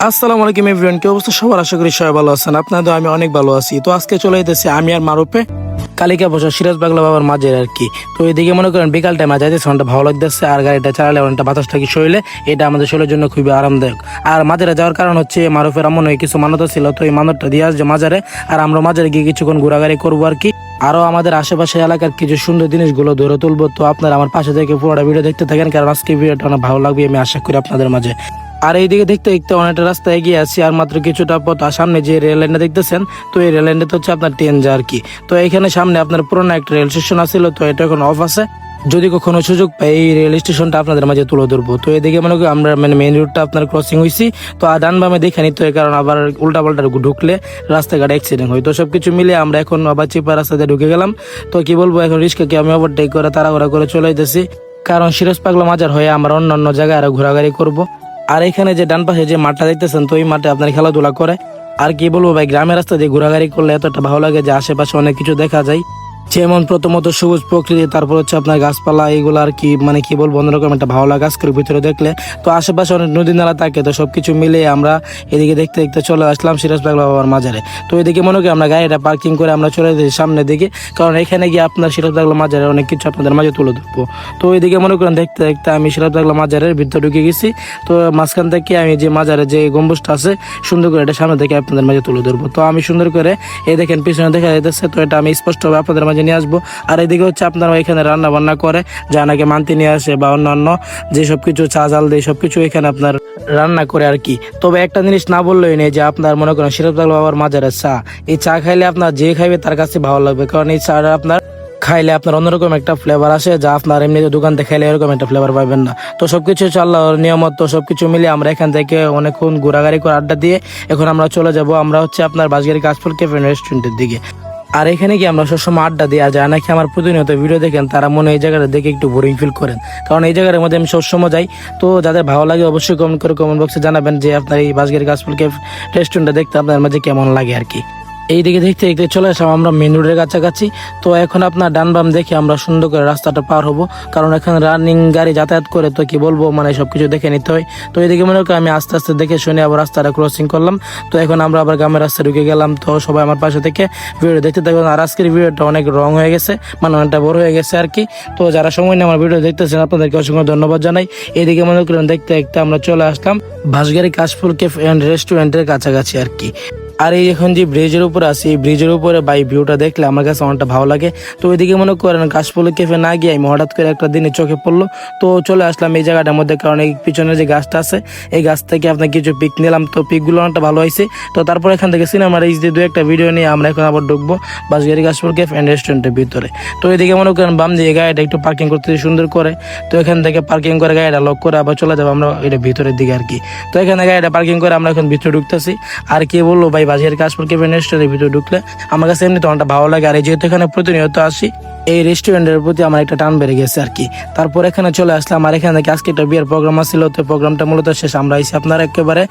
আসসালামু আলাইকুম এভরিওয়ান, কি অবস্থা সবার? আশা করি সবাই ভালো আছেন। আপনাদের আমি অনেক ভালো আছি। তো আজকে চলে যেতেছি আমি আর মারুফে কালিকা বসা সিরাজ বাংলা বাবার মাঝে আর কি। তো এদিকে মনে করেন বিকাল টাইমে যাইতেছে, অনেকটা ভালো লাগতেছে, আর গাড়িটা চালালে অনেকটা বাতাসটা কি শরীরে, এটা আমাদের শরীরের জন্য খুবই আরামদায়ক। আর মাজারে যাওয়ার কারণ হচ্ছে মারুফের এমন কিছু মানত ছিল, তো এই মানতটা দিয়ে আসছে মাজারে, আর আমরা মাজারে গিয়ে কিছুক্ষণ ঘোরাঘুরি করবো আর কি। আরো আমাদের আশেপাশে এলাকার কিছু সুন্দর জিনিসগুলো ধরে তুলবো। তো আপনারা আমার পাশে থেকে পুরোটা ভিডিও দেখতে থাকেন, কারণ আজকে ভিডিওটা অনেক ভালো লাগবে আমি আশা করি আপনাদের মাঝে। আর এইদিকে দেখতে দেখতে অনেকটা রাস্তা এগিয়ে আছি, আর মাত্র কিছুটা পথ। আর সামনে যে রেল লাইনটা দেখতেছেন, তো এই রেল লাইনটা হচ্ছে আপনার ট্রেন যায় আর কি। তো এখানে সামনে আপনার পুরোনো একটা রেল স্টেশন আছিল, তো এটা এখন অফ আছে। যদি কখনো সুযোগ পাই এই রেল স্টেশনটা আপনাদের মাঝে তুলে ধরবো। তো এদিকে মনে করি আমরা মেইন রোডটা আপনার ক্রসিং হয়েছি, তো আর ডান বামে দেখে নিতে হয়, কারণ আবার উল্টা পাল্টা ঢুকলে রাস্তাঘাট অ্যাক্সিডেন্ট হয়। তো সবকিছু মিলে আমরা এখন আবার চিপা রাস্তাতে ঢুকে গেলাম। তো কি বলবো, এখন রিস্কাকে আমি ওভারটেক করে তাড়াহুড়া করে চলে যেতেছি, কারণ সিরাজ পাগলা মাজার হয়ে আমরা অন্যান্য জায়গায় আরো ঘোরাঘুরি করবো। আর এখানে যে ডান পাশে যে মাঠটা দেখতেছেন, তো এই মাঠে আপনার খেলাধুলা করে। আর কি বলবো ভাই, গ্রামের রাস্তা দিয়ে ঘোরাঘুরি করলে এতটা ভালো লাগে যে আশেপাশে অনেক কিছু দেখা যায়, যেমন প্রথমত সবুজ প্রকৃতি, তারপর হচ্ছে আপনার গাছপালা, এগুলো আর কি মানে কি বলবো, অন্যরকম একটা ভালো লাগে আজকের ভিতরে দেখলে। তো আশেপাশে অনেক নদী নালা থাকে, তো সবকিছু মিলে আমরা এদিকে দেখতে দেখতে চলে আসলাম সিরাজ পাগলা বাবার মাজারে। তো এদিকে মনে করি আমরা গাড়িটা পার্কিং করে আমরা চলে যাই সামনের দিকে, কারণ এখানে গিয়ে আপনার সিরাজ পাগলা মাজারে অনেক কিছু আপনাদের মাঝে তুলে ধরবো। তো এদিকে মনে করেন দেখতে দেখতে আমি সিরাজ পাগলা মাজারের ভিতরে ঢুকে গেছি। তো মাঝখান থেকে আমি যে মাজারে যে গম্বুজটা আছে সুন্দর করে এটা সামনে থেকে আপনাদের মাঝে তুলে ধরবো। তো আমি সুন্দর করে এই দেখেন পিছনে দেখা যাইতেছে, তো এটা আমি স্পষ্টভাবে আপনাদের মাঝে নিয়ে আসবো। আর এদিকে হচ্ছে আপনারা এখানে রান্না বান্না করে যা নাকি মানতে নিয়ে আসে বা অন্যান্য যে সবকিছু চা জাল দিয়ে সবকিছু এখানে আপনার রান্না করে আর কি। তবে একটা জিনিস না বললেই নেই, যে আপনার মনে করেন সিরাজ পাগলা বাবার মাজারের চা, এই চা খাইলে আপনার যে খাইবে তার কাছে ভালো লাগবে, কারণ এই চাটা আপনার খাইলে আপনার অন্যরকম একটা ফ্লেভার আসে, যা আপনার এমনি দোকান থেকে খাইলে এরকম একটা ফ্লেভার পাবেন না। তো সবকিছু আল্লাহর নিয়ামত, তো সবকিছু মিলে আমরা এখান থেকে অনেকক্ষণ ঘোরাঘুরি করে আড্ডা দিয়ে এখন আমরা চলে যাব, আমরা হচ্ছে আপনার বাঁশগাড়ি কাশফুল ক্যাফে রেস্টুরেন্টের দিকে। আর এখানে কি আমরা সবসময় আড্ডা দেওয়া যায় নাকি আমার প্রতিনিয়ত ভিডিও দেখেন তারা মনে এই জায়গাটা দেখে একটু বোরিং ফিল করেন, কারণ এই জায়গার মধ্যে আমি সবসময় যাই। তো যাদের ভালো লাগে অবশ্যই কমেন্ট করে কমেন্ট বক্সে জানাবেন যে আপনার এই বাঁশগাড়ি কাশফুল ক্যাফে রেস্টুরেন্টটা দেখতে আপনার মাঝে কেমন লাগে আর কি। এইদিকে দেখতে দেখতে চলে আসলাম আমরা মেন রোডের কাছাকাছি। তো এখন আপনার ডান বাম দেখে আমরা সুন্দর করে রাস্তাটা পার হবো, কারণ এখানে রানিং গাড়ি যাতায়াত করে, তো কি বলবো মানে সবকিছু দেখে নিতে হয়। তো এইদিকে মনে করি আমি আস্তে আস্তে দেখে শুনে আবার রাস্তাটা ক্রসিং করলাম। তো এখন আমরা আবার গ্রামের রাস্তায় ঢুকে গেলাম। তো সবাই আমার পাশে থেকে ভিডিও দেখতে থাকবেন। আর আজকের ভিডিওটা অনেক রং হয়ে গেছে, মানে অনেকটা বড় হয়ে গেছে আর কি। তো যারা সময় নিয়ে আমার ভিডিও দেখতেছেন আপনাদেরকে অসংখ্য ধন্যবাদ জানাই। এইদিকে মনে করেন দেখতে দেখতে আমরা চলে আসলাম বাঁশগাড়ি কাশফুল ক্যাফে এন্ড রেস্টুরেন্টের কাছাকাছি আর কি। আর এই এখন যে ব্রিজের উপরে আছি, এই ব্রিজের উপরে বাই ভিউটা দেখলে আমার কাছে অনেকটা ভালো লাগে। তো ওইদিকে মনে করেন কাশফুল ক্যাফে না গিয়ে আমি হঠাৎ করে একটা দিনে চোখে পড়লো, তো চলে আসলাম এই জায়গাটার মধ্যে, কারণ এই পিছনে যে গাছটা আছে এই গাছ থেকে আপনার কিছু পিক নিলাম। তো পিকগুলো অনেকটা ভালো হয়েছে। তো তারপর এখান থেকে সিনেমার এই যে দু একটা ভিডিও নিয়ে আমরা এখন আবার ঢুকবো বাঁশগাড়ি কাশফুল ক্যাফে এন্ড রেস্টুরেন্টের ভিতরে। তো এইদিকে মনে করেন বাম দিয়ে গাড়িটা একটু পার্কিং করতে সুন্দর করে, তো এখান থেকে পার্কিং করে গাড়িটা লক করে আবার চলে যাবো আমরা এটা ভিতরের দিকে আর কি। তো এখানে গাড়িটা পার্কিং করে আমরা এখন ভিতরে ঢুকতেছি। আর কি বলবো ভাই, বাঁশগাড়ি কাশফুল ক্যাফে রেস্টুরেন্টের ভিতরে ঢুকলে আমার কাছে এমনি তো অনেকটা ভালো লাগে। আর যেহেতু এখানে প্রতিনিয়ত আসি, এই রেস্টুরেন্টের প্রতি আমার একটা টান বেড়ে গেছে আর কি। তারপর এখানে চলে আসলাম, আর এখানে থেকে আজকে একটা বিয়ের প্রোগ্রাম আসছিল, তো প্রোগ্রামটা মূলত শেষ আমরা আইসি আপনার একেবারে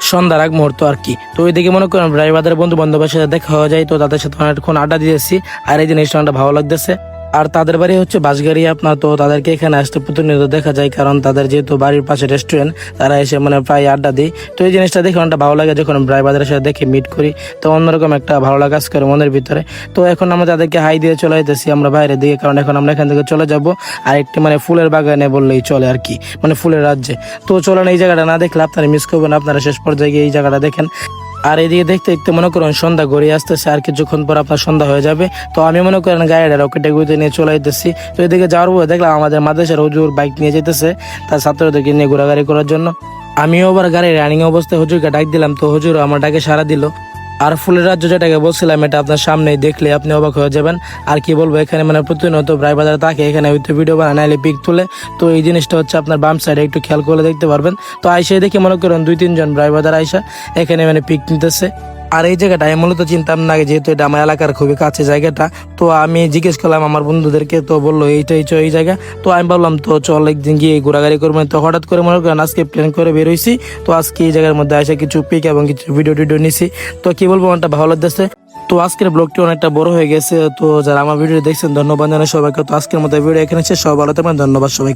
সন্ধ্যার আগ মুহূর্ত আর কি। তো ওইদিকে মনে করেন ড্রাইভারদের বন্ধু বান্ধবের সাথে দেখা হয়ে যায়, তো তাদের সাথে অনেকক্ষণ আড্ডা দিয়েছি। আর এই জিনিসটা অনেকটা ভালো লাগতেছে। আর তাদের বাড়ি হচ্ছে বাঁশগাড়ি আপনার, তো তাদেরকে এখানে আসতে প্রতিনিয়ত দেখা যায়, কারণ তাদের যেহেতু বাড়ির পাশে রেস্টুরেন্ট, তারা এসে মানে প্রায় আড্ডা দিই। তো এই জিনিসটা দেখে অনেকটা ভালো লাগে, যখন ড্রাইভারদের সাথে দেখে মিট করি, তো অন্যরকম একটা ভালো লাগা কাজ করে মনের ভিতরে। তো এখন আমরা তাদেরকে হাই দিয়ে চলে যেতেছি আমরা বাইরের দিকে, কারণ এখন আমরা এখান থেকে চলে যাব আর একটি মানে ফুলের বাগানে বললেই চলে আর কি, মানে ফুলের রাজ্যে। তো চলেন, এই জায়গাটা না দেখলে আপনারা মিস করবেন, আপনারা শেষ পর্যায়ে গিয়ে এই জায়গাটা দেখেন। আর এইদিকে দেখতে দেখতে মনে করেন সন্ধ্যা গড়িয়ে আসতেছে, আর কিছুক্ষণ পর আপনার সন্ধ্যা হয়ে যাবে। তো আমি মনে করেন গাড়িটা রকেটে গুঁতে নিয়ে চলে যেতেছি। তো এদিকে যাওয়ার পরে দেখলাম আমাদের মাদ্রাসার হুজুর বাইক নিয়ে যেতেছে তার ছাত্রদেরকে নিয়ে ঘোরাঘুরি করার জন্য। আমিও আবার গাড়ির রানিং অবস্থায় হুজুরকে ডাক দিলাম, তো হুজুর আমার ডাকে সাড়া দিল। আর ফুলের রাজ্য যেটাকে বলছিলাম, এটা আপনার সামনেই দেখলে আপনি অবাক হয়ে যাবেন। আর কি বলবো, এখানে মানে প্রতিনিয়ত প্রায় বাজারে থাকে, এখানে হয়তো ভিডিও বানায় নাইলে পিক তুলে। তো এই জিনিসটা হচ্ছে আপনার বাম সাইডে একটু খেয়াল করে দেখতে পারবেন। তো আইসা দেখে মনে করেন 2-3 জন প্রায় বাজার আইসা এখানে মানে পিক নিতেছে। আর এই জায়গাটা আমি মূলত চিন্তাম না, যেহেতু এটা আমার এলাকার খুবই কাছে জায়গাটা। তো আমি জিজ্ঞেস করলাম আমার বন্ধুদেরকে, তো বললো এইটাই এই জায়গা। তো আমি ভাবলাম তো চল একদিন গিয়ে ঘোরাঘুরি করবেন। তো হঠাৎ করে মনে করেন আজকে প্ল্যান করে বেরোইছি। তো আজকে এই জায়গার মধ্যে এসে কিছু পিক এবং কিছু ভিডিও নিছি। তো কি বলবো, অনেকটা ভালো লাগতেছে। তো আজকের ব্লগটি অনেকটা বড় হয়ে গেছে। তো যারা আমার ভিডিও দেখছেন ধন্যবাদ জানাই সবাইকে। তো আজকের মতো ভিডিও এখানে শেষ, সবাই ভালো থাকবেন, ধন্যবাদ সবাইকে।